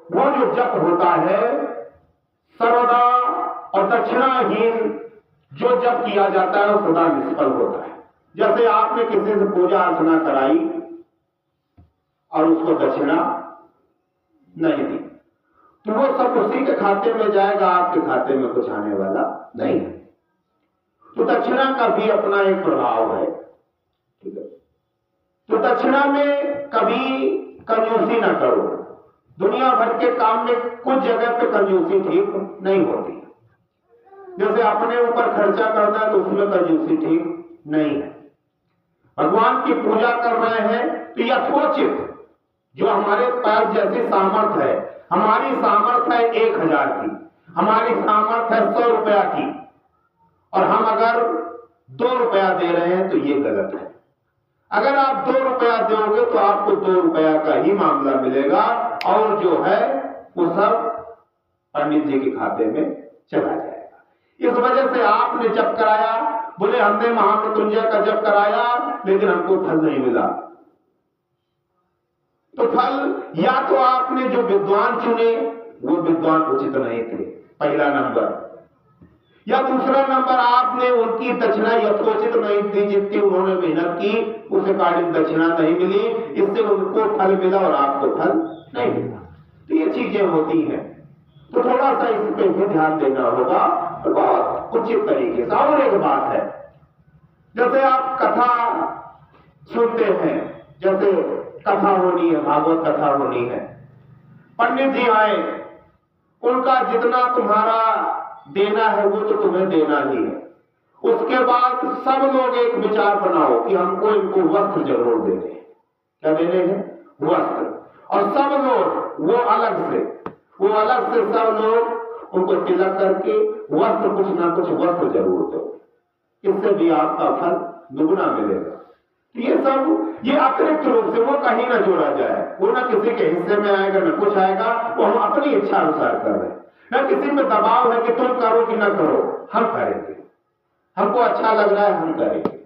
वो जो जप होता है सर्वदा और दक्षिणाहीन जो जप किया जाता है वो सदा निष्फल होता है। जैसे आपने किसी से पूजा अर्चना कराई और उसको दक्षिणा नहीं दी तो वो सब उसी के खाते में जाएगा, आपके खाते में कुछ आने वाला नहीं है। तो दक्षिणा का भी अपना एक प्रभाव है, ठीक है। तो दक्षिणा में कभी कंजूसी ना करो। दुनिया भर के काम में कुछ जगह पे कंजूसी ठीक नहीं होती। जैसे अपने ऊपर खर्चा करना है तो उसमें कंजूसी ठीक नहीं है। भगवान की पूजा कर रहे हैं तो यथोचित जो हमारे पास जैसी सामर्थ्य है, हमारी सामर्थ्य है 1000 की, हमारी सामर्थ्य है 100 रुपया की, और हम अगर 2 रुपया दे रहे हैं तो ये गलत है। अगर आप 2 रुपया दोगे तो आपको 2 रुपया का ही मामला मिलेगा और जो है वो सब पंडित जी के खाते में चला जाएगा। इस वजह से आपने जप कराया, बोले हमने महामृत्युंजय का जप कराया लेकिन हमको फल नहीं मिला, तो फल या तो आपने जो विद्वान चुने वो विद्वान उचित नहीं थे, पहला नंबर, या दूसरा नंबर आपने उनकी दक्षिणा यथोचित नहीं दी, जितनी उन्होंने मेहनत की उस अकॉर्डिंग दक्षिणा नहीं मिली, इससे उनको फल मिला और आपको फल नहीं मिला। तो ये चीजें होती हैं, तो थोड़ा सा इस पे भी ध्यान देना होगा बहुत उचित तरीके से। और एक बात है, जैसे आप कथा सुनते हैं, जैसे कथा होनी है, भागवत कथा होनी है, पंडित जी आए, उनका जितना तुम्हारा देना है वो तो तुम्हें देना ही है। उसके बाद सब लोग एक विचार बनाओ कि हमको इनको वस्त्र जरूर देने हैं। क्या देने हैं? वस्त्र। और सब लोग वो अलग से सब लोग उनको तिलक करके वस्त्र, कुछ ना कुछ वस्त्र जरूर दो, इससे भी आपका फल दुगुना मिलेगा। ये अतिरिक्त रूप से वो कहीं ना जोड़ा जाए, वो ना किसी के हिस्से में आएगा ना कुछ आएगा, वो हम अपनी इच्छा अनुसार कर रहे हैं, ना किसी में दबाव है कि तुम करो कि ना करो, हम करेंगे, हमको अच्छा लग रहा है हम करेंगे।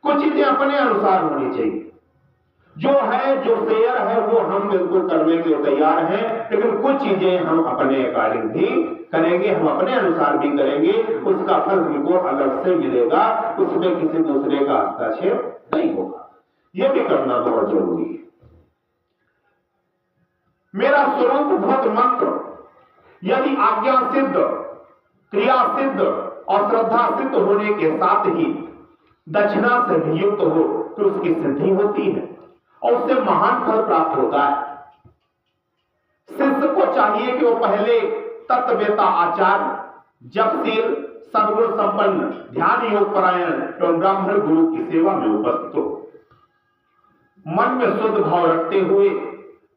कुछ चीजें अपने अनुसार होनी चाहिए, जो है जो शेयर है वो हम बिल्कुल करने के लिए तैयार हैं, लेकिन कुछ चीजें हम अपने अकॉर्डिंग भी करेंगे, हम अपने अनुसार भी करेंगे, उसका फल हमको अलग से मिलेगा, उसमें किसी दूसरे का हस्तक्षेप नहीं होगा। यह भी करना बहुत जरूरी है। मेरा स्वरूप भक्त मंत्र यदि आज्ञा सिद्ध, क्रिया सिद्ध और श्रद्धा सिद्ध होने के साथ ही दक्षिणा से भी युक्त हो तो उसकी सिद्धि होती है और उससे महान फल प्राप्त होता है। शिष्य को चाहिए कि वो पहले तत्ववेता आचार्य, जपशील, सद्गुण संपन्न, ध्यान योग परायण एवं ब्राह्मण गुरु की सेवा में उपस्थित हो। मन में शुद्ध भाव रखते हुए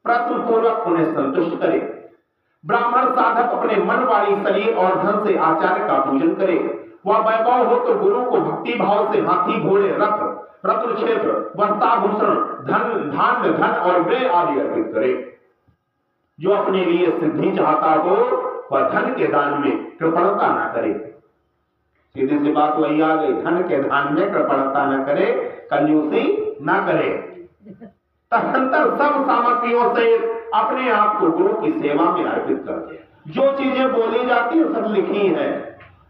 प्रयत्न पूर्वक उन्हें संतुष्ट करे। ब्राह्मण साधक अपने मन, वाणी, शरीर और धन से आचार्य का पूजन करे। वह वैभव हो तो गुरु को भक्ति भाव से हाथी, घोड़े, रथ, रत्न क्षेत्र, वस्त्राभूषण, धान्य, धन और व्यय आदि अर्पित करे। जो अपने लिए सिद्धि चाहता हो वह धन के दान में कृपणता न करे। सीधी सी बात वही आ गई, धन के दान में कृपणता न करे, कंजूसी न करे। तदनंतर सब सामग्रियों से अपने आप को गुरु की सेवा में अर्पित कर दे। जो चीजें बोली जाती है सब लिखी है,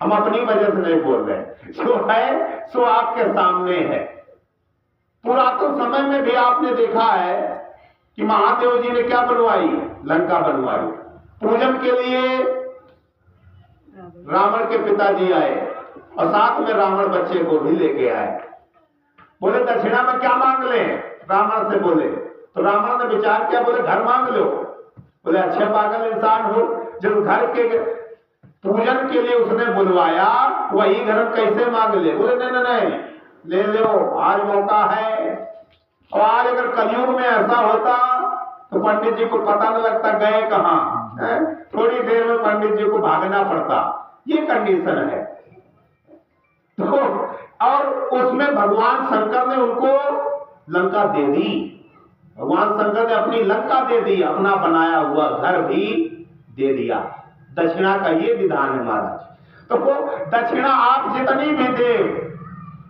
हम अपनी वजह से नहीं बोल रहे, जो है सो आपके सामने है। पुरातन समय में भी आपने देखा है कि महादेव जी ने क्या बनवाई? लंका बनवाई। पूजन के लिए रावण के पिताजी आए और साथ में रावण बच्चे को भी लेके आए। बोले दक्षिणा में क्या मांग ले? रावण से बोले, तो रावण ने विचार किया, बोले घर मांग लो। बोले अच्छे पागल इंसान हो, जब घर के पूजन के लिए उसने बुलवाया वही घर कैसे मांग ले? बोले नहीं ले लो, आज मौका है। और आज अगर कलयुग में ऐसा होता तो पंडित जी को पता न लगता गए कहां, थोड़ी देर में पंडित जी को भागना पड़ता। ये कंडीशन है। तो और उसमें भगवान शंकर ने उनको लंका दे दी। भगवान शंकर ने अपनी लंका दे दी, अपना बनाया हुआ घर भी दे दिया। दक्षिणा का ये विधान है महाराज। तो वो दक्षिणा आप जितनी भी दे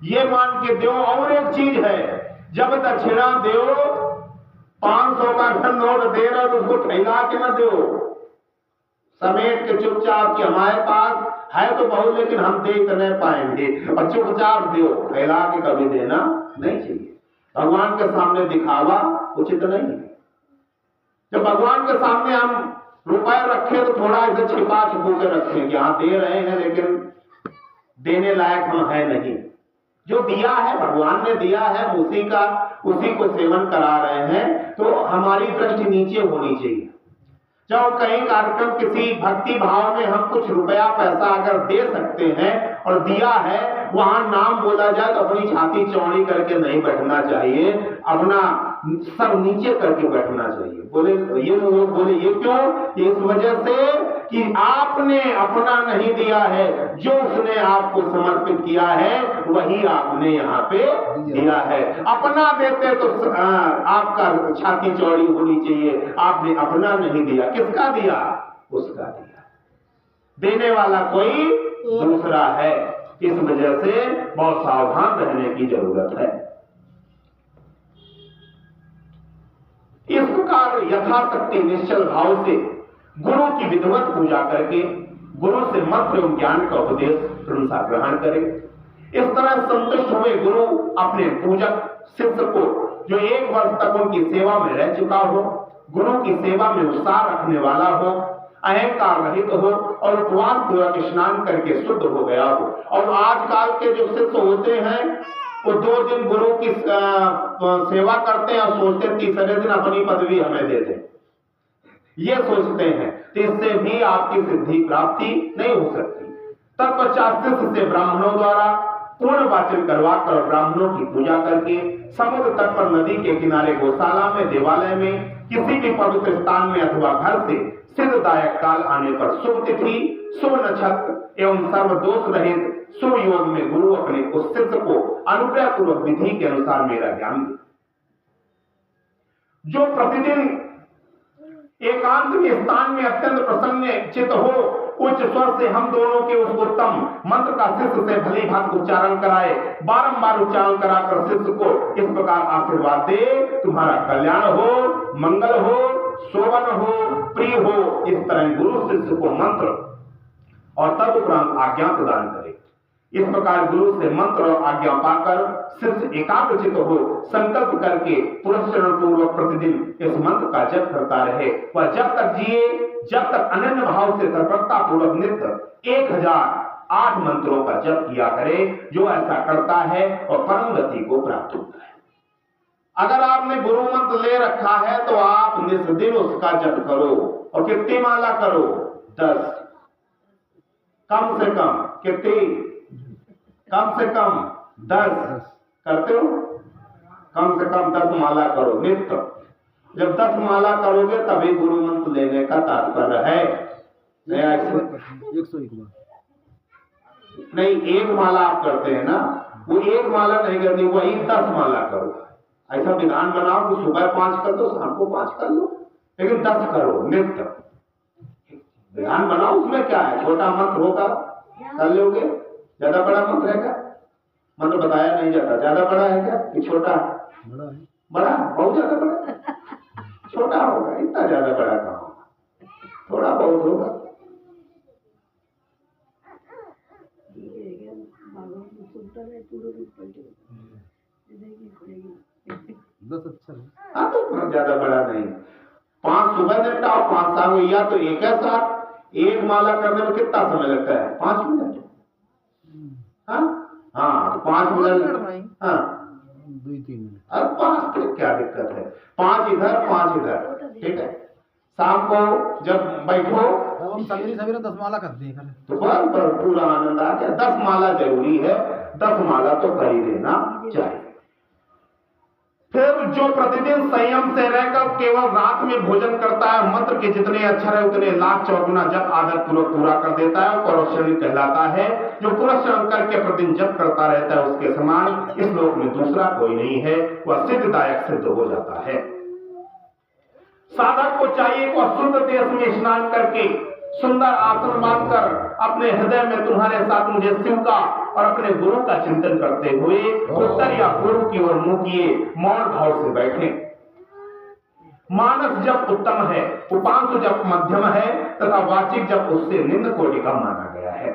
ये मान के दो। और एक चीज है, जब दक्षिणा दो 500 का अगर नोट दे रहा तो उसको फैला के ना दो, समेट के चुपचाप कि हमारे पास है तो बहुत लेकिन हम दे नहीं पाएंगे, और चुपचाप दो, फैला के कभी देना नहीं चाहिए। भगवान के सामने दिखावा उचित नहीं है। जब भगवान के सामने हम रुपए रखे तो थोड़ा इसे छिपा छुपू के रखें कि हाँ दे रहे हैं लेकिन देने लायक हम है नहीं। जो दिया है भगवान ने दिया है, उसी को सेवन करा रहे हैं, तो हमारी दृष्टि नीचे होनी चाहिए। जब कहीं कार्यक्रम किसी भक्ति भाव में हम कुछ रुपया पैसा अगर दे सकते हैं और दिया है, वहां नाम बोला जाए तो अपनी छाती चौड़ी करके नहीं बैठना चाहिए, अपना सब नीचे करके बैठना चाहिए। बोले ये लोग बोले ये क्यों? इस वजह से कि आपने अपना नहीं दिया है, जो उसने आपको समर्पित किया है वही आपने यहाँ पे दिया है। अपना देते तो आपका छाती चौड़ी होनी चाहिए, आपने अपना नहीं दिया। किसका दिया? उसका दिया। देने वाला कोई दूसरा है। इस वजह से बहुत सावधान रहने की जरूरत है। इस प्रकार यथाशक्ति निश्चल भाव से गुरु की विधिवत पूजा करके गुरु से मंत्र एवं ज्ञान का उपदेश अनुसार ग्रहण करें। इस तरह संतुष्ट हुए गुरु अपने पूजक शिष्य को, जो 1 वर्ष तक उनकी सेवा में रह चुका हो, गुरु की सेवा में उत्साह रखने वाला हो, अहंकार रहित हो और उपवास पूर्वक स्नान करके शुद्ध हो गया हो। और आजकल के जो शिष्य होते हैं वो 2 दिन गुरु की सेवा करते हैं और सोचते तीसरे दिन अपनी पदवी हमें दे दें, ये सोचते हैं, तो इससे भी आपकी सिद्धि प्राप्ति नहीं हो सकती। तत्पश्चात शिष्य से ब्राह्मणों द्वारा पूर्ण वाचन करवाकर ब्राह्मणों की पूजा करके समुद्र तट पर, नदी के किनारे, गौशाला में, देवालय में, किसी भी पवित्र स्थान में अथवा घर से सिद्धदायक काल आने पर शुभ तिथि, शुभ नक्षत्र एवं सर्वदोष रहित शुभ योग में गुरु अपने उस शिष्य को अनुग्रह पूर्वक विधि के अनुसार मेरा ज्ञान दे। जो प्रतिदिन एकांत में स्थान में अत्यंत प्रसन्न चित्त हो, उच्च स्वर से हम दोनों के उस उत्तम मंत्र का शिष्य से भली भांति उच्चारण कराए, बारंबार उच्चारण कराकर शिष्य को इस प्रकार आशीर्वाद दे, तुम्हारा कल्याण हो, मंगल हो, शोभन हो, प्रिय हो। इस तरह गुरु शिष्य को मंत्र और तदुपरांत आज्ञा प्रदान करे। इस प्रकार गुरु से मंत्र और आज्ञा पाकर शिष्य एकाग्रचित हो संकल्प करके पुरस्चरण पूर्वक प्रतिदिन इस मंत्र का जप करता रहे। वह जब तक जिए, जब तक अनन्य भाव से तत्परता पूर्वक नित्य 1008 मंत्रों का जप किया करे। जो ऐसा करता है और परम गति को प्राप्त होता है। अगर आपने गुरु मंत्र ले रखा है तो आप निस्दिन उसका जप करो। और कितनी माला करो? 10, कम से कम कितनी? कम से कम 10 करते हो? कम से कम 10 माला करो नित्य। जब 10 माला करोगे तभी गुरु मंत्र लेने का तात्पर्य है। नहीं, 1 माला आप करते हैं ना, वो 1 माला नहीं करनी, वही 10 माला करो। ऐसा विधान बनाओ कि सुबह 5 कर दो, शाम को 5 कर लो, लेकिन 10 करो नित्य। विधान बनाओ, उसमें क्या है? छोटा मंत्र होगा कर लोगे, ज्यादा बड़ा मंत्र है क्या? मंत्र बताया नहीं जाता। ज्यादा बड़ा है क्या कि छोटा? बड़ा, बहुत ज्यादा बड़ा। छोटा होगा, इतना ज्यादा बड़ा कहाँ होगा, थोड़ा बहुत होगा। हाँ, तो ज्यादा बड़ा नहीं। 5 सुबह निपटाओ, 5 शाम, या तो एक है साथ। 1 माला करने में कितना समय लगता है? 5 मिनट। हाँ, 5 मिनट। हाँ, 2-3 मिनट। अब 5 फिर क्या दिक्कत है? 5 इधर 5 इधर, ठीक है। शाम को जब बैठो, हम सवेरे 10 माला करते हैं तो पर पूरा आनंद आ गया। 10 माला जरूरी है, 10 माला तो कर ही देना चाहिए। फिर जो प्रतिदिन संयम से रहकर केवल रात में भोजन करता है, मंत्र के जितने अक्षर है उतने लाख चौगुना जप आदर पूर्वक पूरा कर देता है, पुरस्चरण कहलाता है। जो पुरस्चरण करके प्रतिदिन जप करता रहता है उसके समान इस लोक में दूसरा कोई नहीं है। वह सिद्धदायक सिद्ध हो जाता है। साधक को चाहिए कि वह शुद्ध देश में स्नान करके सुंदर आसन बांधकर अपने हृदय में तुम्हारे साथ मुझे शिव का और अपने गुरु का चिंतन करते हुए उत्तर या पूर्व की ओर मुंह किए मौन भाव से बैठे। मानस जब उत्तम है, उपांशु जब मध्यम है तथा वाचिक जब उससे निम्न कोटि का माना गया है।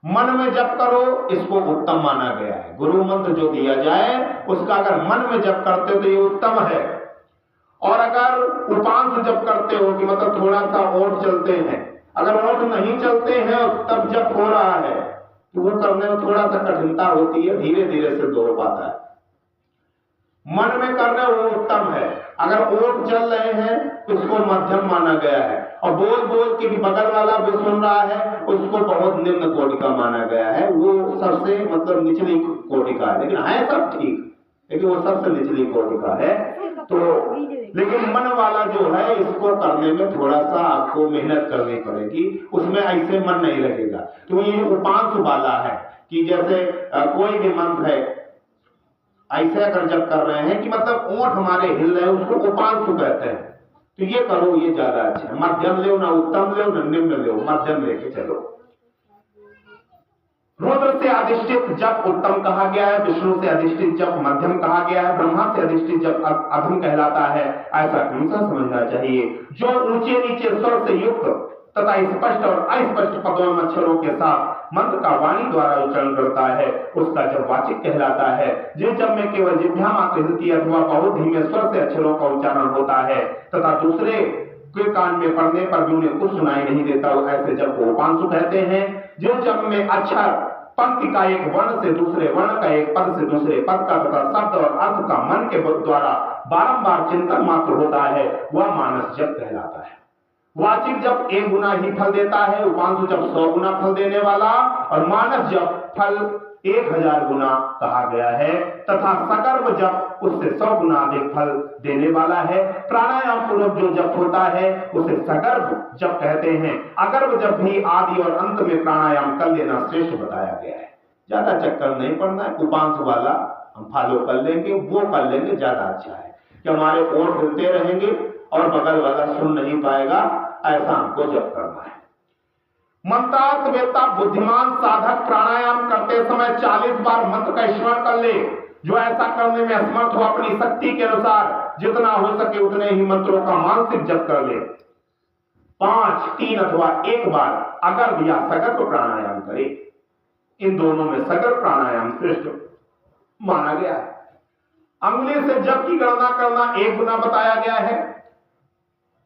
मन में जप करो इसको उत्तम माना गया है। गुरु मंत्र जो दिया जाए उसका अगर मन में जप करते हो तो ये उत्तम है। और अगर उपांशु जप करते हो कि मतलब थोड़ा सा ओठ चलते हैं, अगर ओठ नहीं चलते हैं और तब जप हो रहा है तो वो करने में थोड़ा सा कठिनता होती है, धीरे धीरे सिद्ध हो पाता है। मन में करना वो उत्तम है। अगर ओठ चल रहे हैं तो उसको मध्यम माना गया है, और बोल बोल के भी बगल वाला भी सुन रहा है उसको बहुत निम्न कोटि का माना गया है। वो सबसे मतलब निचली कोटि का है, लेकिन है सब ठीक, लेकिन वो सबसे निचली कोटि का है। तो लेकिन मन वाला जो है इसको करने में थोड़ा सा आपको मेहनत करनी पड़ेगी, उसमें ऐसे मन नहीं लगेगा। तो ये उपांशु वाला है कि जैसे कोई भी मंत्र है ऐसे अगर जब कर रहे हैं कि मतलब ओठ हमारे हिल रहे हैं उसको उपांशु कहते हैं, तो ये करो, ये ज्यादा अच्छा है। मध्यम लो, ना उत्तम लो, ना निम्न लो, मध्यम लेके चलो। रुद्र से अधिष्ठित जप उत्तम कहा गया है, विष्णु से अधिष्ठित जप मध्यम कहा गया है, ब्रह्मा से अधिष्ठित जप अधम कहलाता है। ऐसा क्रमशः समझना चाहिए। जो ऊंचे नीचे स्वर से युक्त तथा स्पष्ट और अस्पष्ट पदों में अक्षरों के साथ मंत्र का वाणी द्वारा उच्चारण करता है उसका जप वाचिक कहलाता है। जिस जप में केवल जिह्वा मात्र हिलती है अथवा बहुत धीमे स्वर से अक्षरों का उच्चारण होता है तथा दूसरे के कान में पड़ने पर भी उन्हें कुछ सुनाई नहीं देता, ऐसे जप को उपांशु कहते हैं। जिस जप में अक्षर पंक्ति का एक वर्ण से दूसरे वर्ण का, एक पद से दूसरे पद का तथा शब्द और अर्थ का मन के द्वारा बारंबार चिंतन मात्र होता है वह मानस जप कहलाता है। वाचिक जप 1 गुना ही फल देता है, उपांशु जप 100 गुना फल देने वाला, और मानस जप फल 1000 गुना कहा गया है तथा सकर्म जप उससे 100 गुना अधिक फल देने वाला है। प्राणायाम पूर्वक जो जप होता है उसे सकर्म जप कहते हैं। अगर्भ जप भी आदि और अंत में प्राणायाम कर लेना श्रेष्ठ बताया गया है। ज्यादा चक्कर नहीं पड़ना है, उपांशु वाला हम फॉलो कर लेंगे, वो कर लेंगे, ज्यादा अच्छा है कि हमारे ओठ हिलते रहेंगे और बगल वाला सुन नहीं पाएगा, ऐसा हमको जप करना है। मंत्रार्थवेत्ता बुद्धिमान साधक प्राणायाम करते समय 40 बार मंत्र का स्मरण कर ले। जो ऐसा करने में असमर्थ हो अपनी शक्ति के अनुसार जितना हो सके उतने ही मंत्रों का मानसिक जप कर ले। 5, 3 अथवा 1 बार अगर या सकर्म प्राणायाम करे। इन दोनों में सकर्म प्राणायाम श्रेष्ठ माना गया है। अंगुली से जप की गणना करना 1 गुना बताया गया है।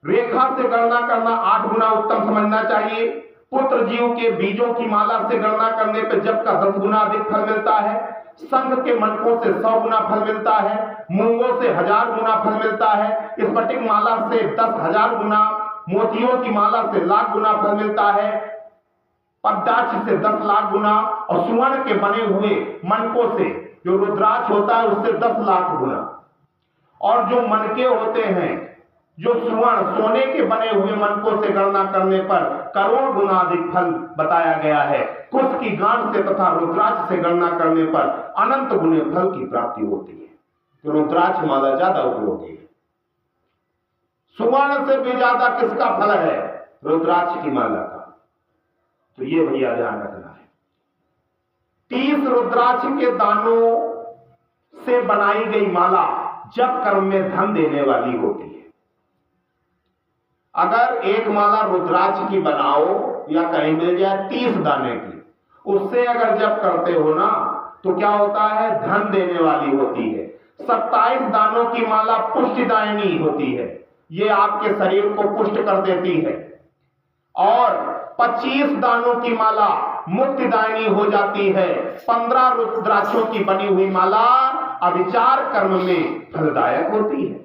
रेखा से गणना करना 8 गुना उत्तम समझना चाहिए। पुत्र जीव के बीजों की माला से गणना करने पर जप का 10 गुना अधिक फल मिलता है। संघ के मनकों से 100 गुना फल मिलता है। मूंगों से 1000 गुना फल मिलता है। स्फटिक माला से 10,000 गुना, मोतियों की माला से लाख गुना फल मिलता है। पद्माक्ष से 10 लाख गुना, और सुवर्ण के बने हुए मनकों से जो रुद्राक्ष होता है उससे 10 लाख गुना। और जो मनके होते हैं जो सुवर्ण सोने के बने हुए मनकों से गणना करने पर करोड़ गुना अधिक फल बताया गया है। कुश की गांठ से तथा रुद्राक्ष से गणना करने पर अनंत गुने फल की प्राप्ति होती है। तो रुद्राक्ष माला ज्यादा उपयोगी है। सुवर्ण से भी ज्यादा किसका फल है? रुद्राक्ष की माला का। तो ये भैया ध्यान रखना है। 30 रुद्राक्ष के दानों से बनाई गई माला जप कर्म में धन देने वाली होती है। अगर एक माला रुद्राक्ष की बनाओ या कहीं मिल जाए 30 दाने की, उससे अगर जप करते हो ना तो क्या होता है? धन देने वाली होती है। 27 दानों की माला पुष्टिदायिनी होती है, ये आपके शरीर को पुष्ट कर देती है। और 25 दानों की माला मुक्तिदायिनी हो जाती है। 15 रुद्राक्षों की बनी हुई माला अविचार कर्म में फलदायक होती है।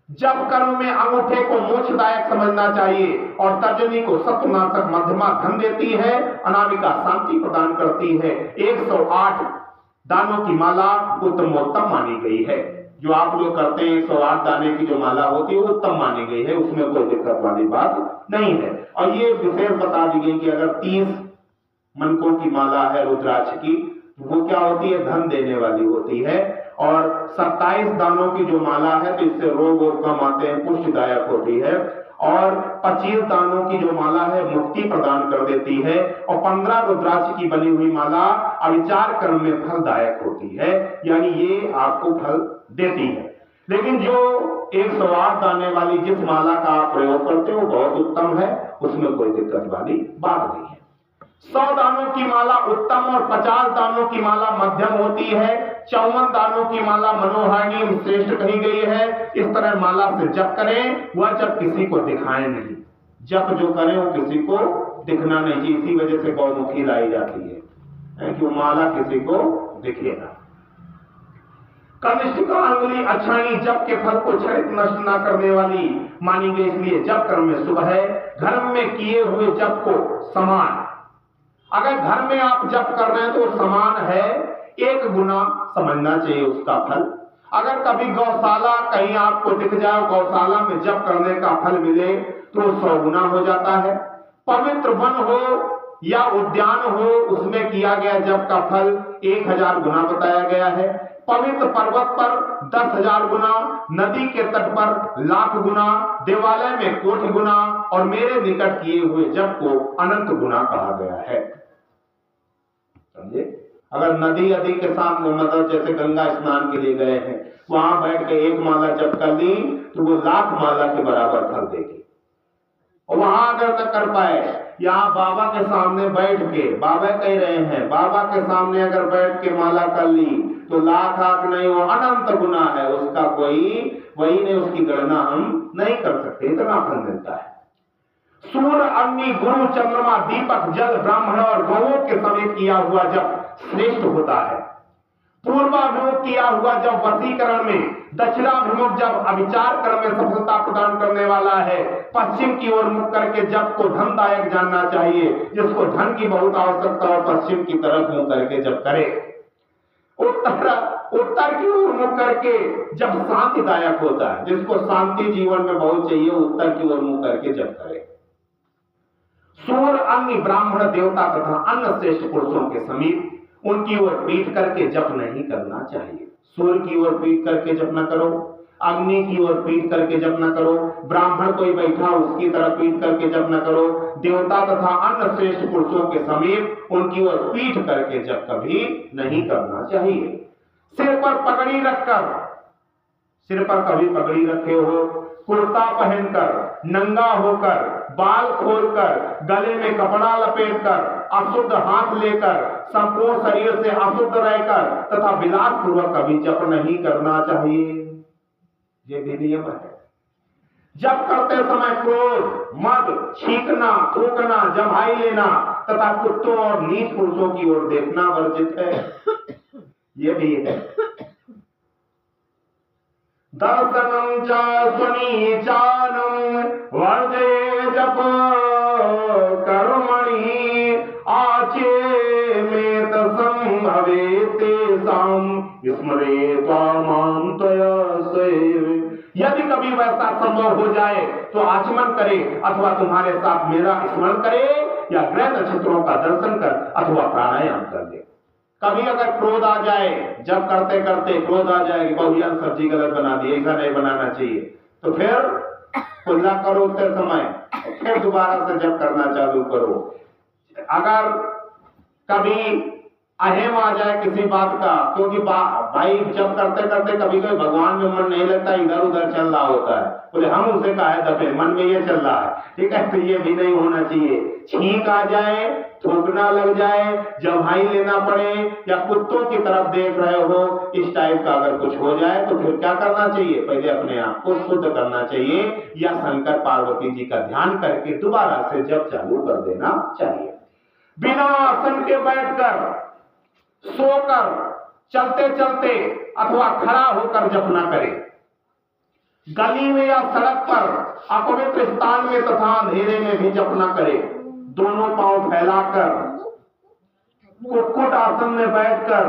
जब कर्म में अंगूठे को मोक्षदायक समझना चाहिए और तर्जनी को सत्वनाशक मध्यमा धन देती है, अनामिका शांति प्रदान करती है। 108 दानों की माला उत्तमोत्तम मानी गई है। जो आप लोग करते हैं 108 दाने की जो माला होती है वो उत्तम मानी गई है, उसमें कोई दिक्कत वाली बात नहीं है। और ये विशेष बता दी गई कि अगर 30 मनकों की माला है रुद्राक्ष की, वो क्या होती है? धन देने वाली होती है। और 27 दानों की जो माला है तो इससे रोग और कम आते हैं, पुष्टिदायक होती है। और 25 दानों की जो माला है मुक्ति प्रदान कर देती है। और 15 रुद्राक्ष की बनी हुई माला अविचार कर्म में फलदायक होती है, यानी ये आपको फल देती है। लेकिन जो 108 दाने वाली जिस माला का आप प्रयोग करते हो वो बहुत उत्तम है, उसमें कोई दिक्कत वाली बात नहीं है। 100 दानों की माला उत्तम और 50 दानों की माला मध्यम होती है। 54 दानों की माला मनोहारिणी श्रेष्ठ कही गई है। इस तरह माला से जप करें, वह जब किसी को दिखाएं नहीं। जप जो करें वो किसी को दिखना नहीं चाहिए। इसी वजह से गौमुखी लाई जाती है कि माला किसी को दिखे ना। कनिष्ठिका अंगुली अक्षाणी जप के फल को क्षणिक नष्ट न करने वाली मानी गई, इसलिए जप कर्म में शुभ है। घर में किए हुए जप को समान, अगर घर में आप जप कर रहे हैं तो समान है, 1 गुना समझना चाहिए उसका फल। अगर कभी गौशाला कहीं आपको दिख जाए, गौशाला में जप करने का फल मिले तो 100 गुना हो जाता है। पवित्र वन हो या उद्यान हो, उसमें किया गया जप का फल 1000 गुना बताया गया है। पवित्र पर्वत पर 10,000 गुना, नदी के तट पर लाख गुना, देवालय में कोटि गुना और मेरे निकट किए हुए जप को अनंत गुना कहा गया है। समझे? अगर नदी अदी के सामने, मतलब जैसे गंगा स्नान के लिए गए हैं, वहां बैठ के 1 माला जप कर ली तो वो लाख माला के बराबर फल देगी। और वहां अगर न कर पाए, यहाँ बाबा के सामने बैठ के, बाबा कह रहे हैं, बाबा के सामने अगर बैठ के माला कर ली तो लाख नहीं, वो अनंत गुना है, उसका कोई वही नहीं, उसकी गणना हम नहीं कर सकते, इतना फल मिलता है। सूर्य, अग्नि, गुरु, चंद्रमा, दीपक, जल, ब्राह्मण और गौओं के समेत किया हुआ जब श्रेष्ठ होता है। पूर्वाभिमुख किया हुआ जब वशीकरण में, दक्षिणाभिमुख जब अभिचार कर्म में सफलता प्रदान करने वाला है। पश्चिम की ओर मुख करके जब को धनदायक जानना चाहिए, जिसको धन की बहुत आवश्यकता हो पश्चिम की तरफ मुंह करके जब करे। उत्तर की ओर मुख करके जब शांतिदायक होता है, जिसको शांति जीवन में बहुत चाहिए, उत्तर की ओर मुख करके जब करे। सूर्य, अग्नि, ब्राह्मण, देवता तथा अन्य श्रेष्ठ पुरुषों के समीप उनकी ओर पीठ करके जप नहीं करना चाहिए। सूर्य की ओर पीठ करके जप न करो, अग्नि की ओर पीठ करके जप न करो, ब्राह्मण कोई बैठा उसकी तरफ पीठ करके जप न करो, देवता तथा अन्य श्रेष्ठ पुरुषों के समीप उनकी ओर पीठ करके जप कभी नहीं करना चाहिए। सिर पर पगड़ी रखकर, सिर पर कभी पगड़ी रखे हो, कुर्ता पहनकर, नंगा होकर, बाल खोलकर, गले में कपड़ा लपेटकर, अशुद्ध हाथ लेकर, संपूर्ण शरीर से अशुद्ध रहकर तथा विलास पूर्वक कभी जप नहीं करना चाहिए। ये भी नियम है। जप करते समय क्रोध, मद, छींकना, थूकना, जम्हाई लेना तथा कुत्तों और नीच पुरुषों की ओर देखना वर्जित है। ये भी है। दर्शनम च स्वनीचानम वर्जे जप कर्मणि आचेमेत संभवेते साम स्मरे त्वामां त्वया सैव। यदि कभी वैसा संभव हो जाए तो आचमन करे अथवा तुम्हारे साथ मेरा स्मरण करे या ग्रह नक्षत्रों का दर्शन कर अथवा प्राणायाम कर ले। कभी अगर क्रोध आ जाए, जब करते करते क्रोध आ जाए कि बहुया सब्जी गलत बना दी, ऐसा नहीं बनाना चाहिए, तो फिर कुल्ला करो उतने समय, फिर दोबारा से जब करना चालू करो। अगर कभी अहम आ जाए किसी बात का, क्योंकि भाई जब करते करते कभी कभी भगवान में मन नहीं लगता, इधर उधर चल रहा होता है, बोले हम उसे काहे दबे, मन में ये चल रहा है, ठीक है, तो ये भी नहीं होना चाहिए। छींक आ जाए, थूकना लग जाए, जम्हाई लेना पड़े या कुत्तों की तरफ देख रहे हो, इस टाइप का अगर कुछ हो जाए तो फिर क्या करना चाहिए? पहले अपने आप को शुद्ध करना चाहिए या शंकर पार्वती जी का ध्यान करके दोबारा से जप चालू कर देना चाहिए। बिना आसन के बैठकर, सोकर, चलते चलते अथवा खड़ा होकर जप न करे। गली में या सड़क पर, अपवित्र स्थान में तथा अंधेरे में भी जप न करे। दोनों पांव फैलाकर, कुक्कुट आसन में बैठकर,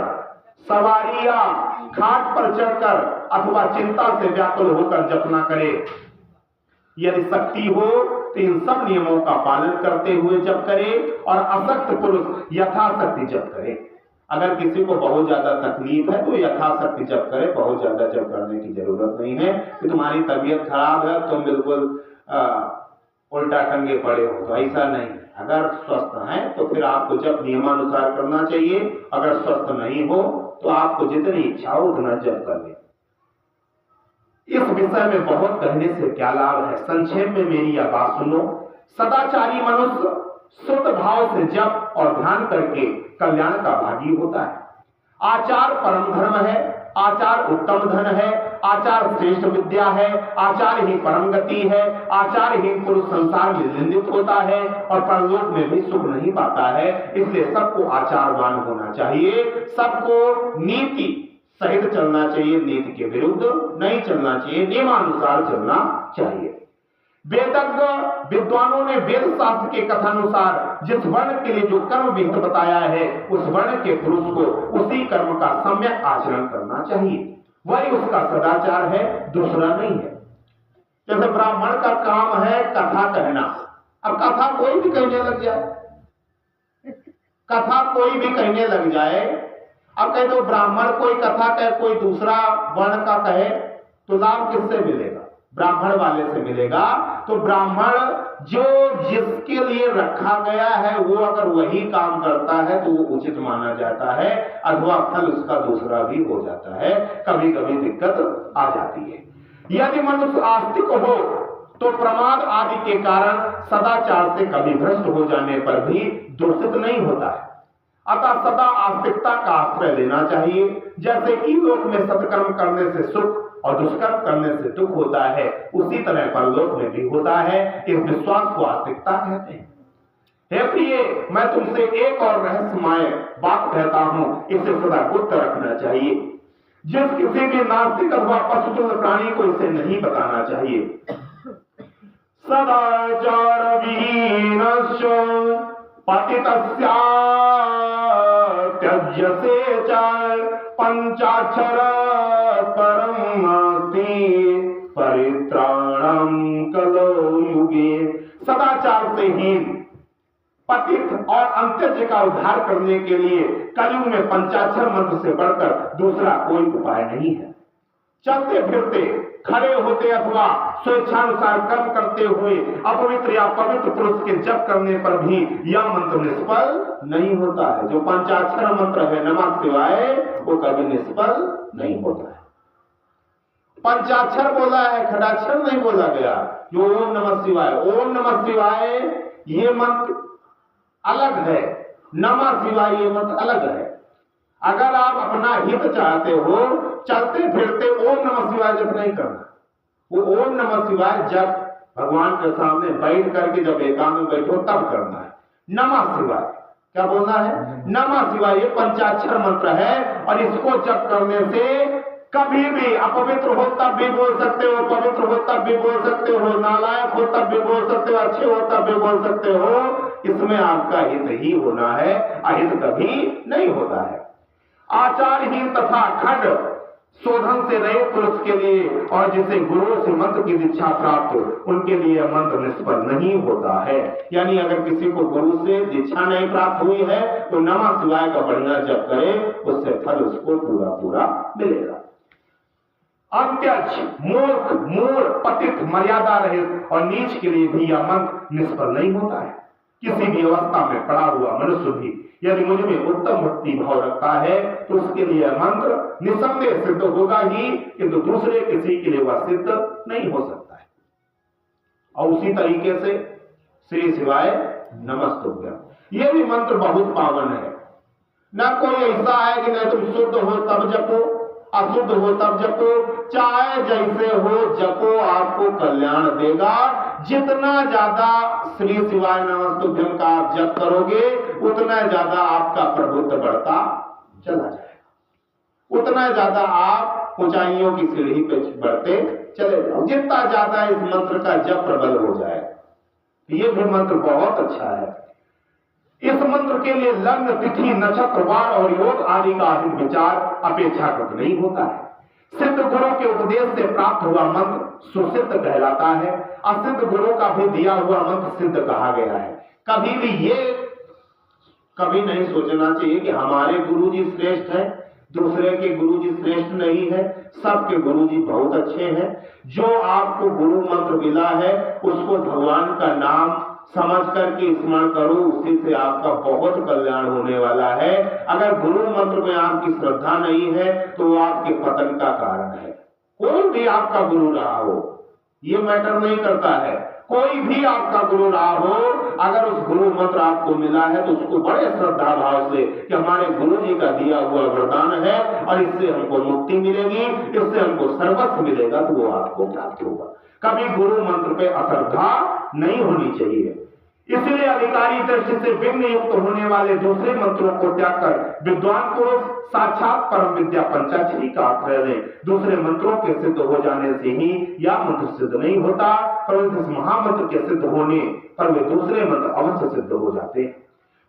सवारी या घाट पर चढ़कर अथवा चिंता से व्याकुल होकर जप न करे। यदि शक्ति हो तो इन सब नियमों का पालन करते हुए जप करे और अशक्त पुरुष यथाशक्ति जप करे। अगर किसी को बहुत ज्यादा तकलीफ है तो यथाशक्ति जप करे, बहुत ज्यादा जप करने की जरूरत नहीं है कि तुम्हारी तबीयत खराब है तुम बिल्कुल उल्टा टंगे पड़े हो, तो ऐसा नहीं। अगर स्वस्थ हैं तो फिर आपको जप नियमानुसार करना चाहिए, अगर स्वस्थ नहीं हो तो आपको जितनी इच्छा हो उतना जप कर ले। इस विषय में बहुत कहने से क्या लाभ है, संक्षेप में मेरी यह बात सुनो। सदाचारी मनुष्य शुद्ध भाव से जप और ध्यान करके कल्याण का भागी होता है। आचार परम धर्म है, आचार उत्तम धन है, आचार श्रेष्ठ विद्या है, आचार ही परम गति है। आचार ही पुरुष संसार में निंदित होता है और परलोक में भी सुख नहीं पाता है। इसलिए सबको आचारवान होना चाहिए, सबको नीति सहित चलना चाहिए, नीति के विरुद्ध नहीं चलना चाहिए, नियमानुसार चलना चाहिए। वेदज्ञ विद्वानों ने वेद शास्त्र के कथानुसार जिस वर्ण के लिए जो कर्म विहित बताया है, उस वर्ण के पुरुष को उसी कर्म का सम्यक आचरण करना चाहिए, वही उसका सदाचार है, दूसरा नहीं है। जैसे ब्राह्मण का काम है कथा कहना, अब कथा कोई भी कहने लग जाए, कथा कोई भी कहने लग जाए, अब कहे तो ब्राह्मण कोई कथा कहे, कोई दूसरा वर्ण का कहे, तो लाभ किससे मिलेगा? ब्राह्मण वाले से मिलेगा। तो ब्राह्मण जो जिसके लिए रखा गया है वो अगर वही काम करता है तो वो उचित माना जाता है, अथवा फल उसका दूसरा भी हो जाता है। कभी कभी दिक्कत आ जाती है। यदि मनुष्य आस्तिक हो तो प्रमाद आदि के कारण सदाचार से कभी भ्रष्ट हो जाने पर भी दूषित नहीं होता है। अतः सदा आस्तिकता का आश्रय लेना चाहिए। जैसे कि लोक में सत्कर्म करने से सुख और दुष्कर्म करने से दुख होता है, उसी तरह परलोक में भी होता है। इस विश्वास को आस्तिकता कहते हैं। हे प्रिय, मैं तुमसे एक और रहस्यमय बात कहता हूं, इसे सदा गुप्त रखना चाहिए। जिस किसी भी नास्तिक अथवा पशुतुल्य प्राणी को इसे नहीं बताना चाहिए। सदाचार विहीनश्च पतितस्य त्यज्यसे च पंचाक्षर परम नास्ति परित्राणम कलो युगे। सदाचार से हीन, पतित और अंत्यज का उद्धार करने के लिए कलयुग में पंचाक्षर मंत्र से बढ़कर दूसरा कोई उपाय नहीं है। चलते फिरते, खड़े होते अथवा स्वेच्छानुसार कर्म करते हुए अपवित्र या पवित्र पुरुष के जप करने पर भी यह मंत्र निष्फल नहीं होता है। जो पंचाक्षर मंत्र है नमः शिवाय, वो कभी निष्फल नहीं होता है। पंचाक्षर बोला है, खडाक्षर नहीं बोला गया। जो ओम नमः शिवाय, ओम नमः शिवाय ये मंत्र अलग है, नमः शिवाय ये मंत्र अलग है। अगर आप अपना हित चाहते हो, चलते फिरते ओम नमः शिवाय जप नहीं करना। वो ओम नमः शिवाय जप भगवान के सामने बैठ करके जब एकांत में बैठो तब करना है। नमः शिवाय क्या बोलना है? नमः शिवाय ये पंचाक्षर मंत्र है और इसको जप करने से कभी भी अपवित्र हो तब भी बोल सकते हो, पवित्र हो तब भी बोल सकते हो, नालायक हो तब भी बोल सकते हो, अच्छे हो तब भी बोल सकते हो। इसमें आपका हित ही होना है, अहित कभी नहीं होता है। आचारहीन तथा खंड शोधन से रहे पुरुष के लिए और जिसे गुरु से मंत्र की दीक्षा प्राप्त हो, उनके लिए मंत्र निष्फल नहीं होता है। यानी अगर किसी को गुरु से दीक्षा नहीं प्राप्त हुई है तो नमः शिवाय का बढ़िया जप करे, उससे फल उसको पूरा पूरा मिलेगा। अंत्यज, मूर्ख, मूढ़, पतित, मर्यादा रहित और नीच के लिए भी यह मंत्र निष्फल नहीं होता है। किसी भी अवस्था में पड़ा हुआ मनुष्य भी यदि मुझ में उत्तम भक्ति भाव रखता है तो उसके लिए मंत्र निसंदेह सिद्ध होगा ही, किंतु दूसरे किसी के लिए वह सिद्ध नहीं हो सकता है। और उसी तरीके से श्री शिवाय नमस्तुभ्यम ये भी मंत्र बहुत पावन है। न कोई ऐसा है कि नहीं तुम शुद्ध हो तब जपो, अशुद्ध हो तब जपो, चाहे जैसे हो जपो, आपको कल्याण देगा। जितना ज्यादा श्री शिवाय नमस्तुभ्यम का आप जप करोगे उतना ज्यादा आपका प्रभुत्व बढ़ता चला जाएगा, उतना ज्यादा आप ऊंचाइयों की सीढ़ी पे बढ़ते चले जाओ। जितना ज्यादा इस मंत्र का जप प्रबल हो जाए, ये भी मंत्र बहुत अच्छा है। इस मंत्र के लिए लग्न, तिथि, नक्षत्र, वार और योग आदि का अधिक विचार अपेक्षाकृत नहीं होता है। सिद्ध गुरु के उपदेश से प्राप्त हुआ मंत्र सुसिद्ध कहलाता है। असिद्ध गुरु का भी दिया हुआ मंत्र सिद्ध कहा गया है। कभी भी ये कभी नहीं सोचना चाहिए कि हमारे गुरुजी श्रेष्ठ है, दूसरे के गुरुजी श्रेष्ठ नहीं है। सबके गुरुजी बहुत अच्छे हैं। जो आपको गुरु मंत्र मिला है उसको भगवान का नाम समझ करके स्मरण करो, उसी से आपका बहुत कल्याण होने वाला है। अगर गुरु मंत्र में आपकी श्रद्धा नहीं है तो वो आपके पतन का कारण है। कोई भी आपका गुरु रहा हो, ये मैटर नहीं करता है, कोई भी आपका गुरु रहा हो, अगर उस गुरु मंत्र आपको मिला है तो उसको बड़े श्रद्धा भाव से कि हमारे गुरु जी का दिया हुआ वरदान है और इससे हमको मुक्ति मिलेगी, इससे हमको सर्वस्व मिलेगा, तो वो आपको प्राप्त होगा। कभी गुरु मंत्र पे अश्रद्धा नहीं होनी चाहिए। इसलिए अधिकारी दृष्टि से विघ्न युक्त होने वाले दूसरे मंत्रों को त्याग कर विद्वान पुरुष साक्षात परम विद्या पंचाक्षरी का आश्रय लें। दूसरे मंत्रों के सिद्ध हो जाने से ही यह मंत्र सिद्ध नहीं होता, परंतु इस महामंत्र के सिद्ध होने पर वे दूसरे मंत्र अवश्य सिद्ध हो जाते हैं।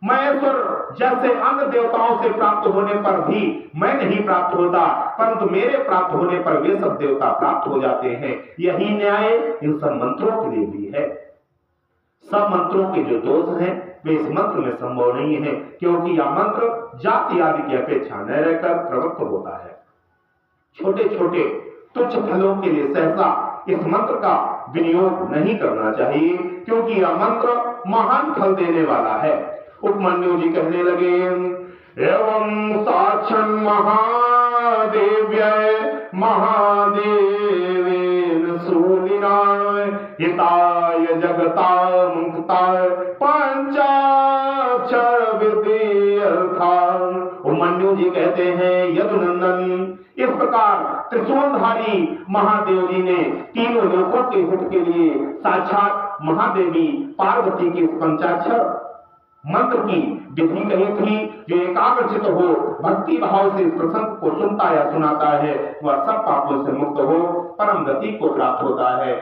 महेश्वर जैसे अन्य देवताओं से प्राप्त होने पर भी मैं नहीं प्राप्त होता, परंतु मेरे प्राप्त होने पर वे सब देवता प्राप्त हो जाते हैं। यही न्याय इन सब मंत्रों के लिए भी है। सब मंत्रों के जो दोष हैं वे इस मंत्र में संभव नहीं है, क्योंकि यह मंत्र जाति आदि की अपेक्षा न रहकर प्रवृत्त होता है। छोटे छोटे तुच्छ फलों के लिए सहसा इस मंत्र का विनियोग नहीं करना चाहिए, क्योंकि यह मंत्र महान फल देने वाला है। उपमन्यु जी कहने लगे, एवं साक्षन महादेव्य महादेवेन सूलिनाय हिताय जगता मुक्ताय पंचाक्षर विद्यार्थान। उपमन्यु जी कहते हैं, यदुनंदन, इस प्रकार त्रिशूलधारी महादेव जी ने तीनों लोकों के हित के लिए साक्षात महादेवी पार्वती की पंचाक्षर मंत्र की विधि कही थी। जो एकाग्रचित हो, भक्ति भाव से इस प्रसंग को सुनता या सुनाता है, वह सब पापों से मुक्त हो, परम गति को प्राप्त होता है।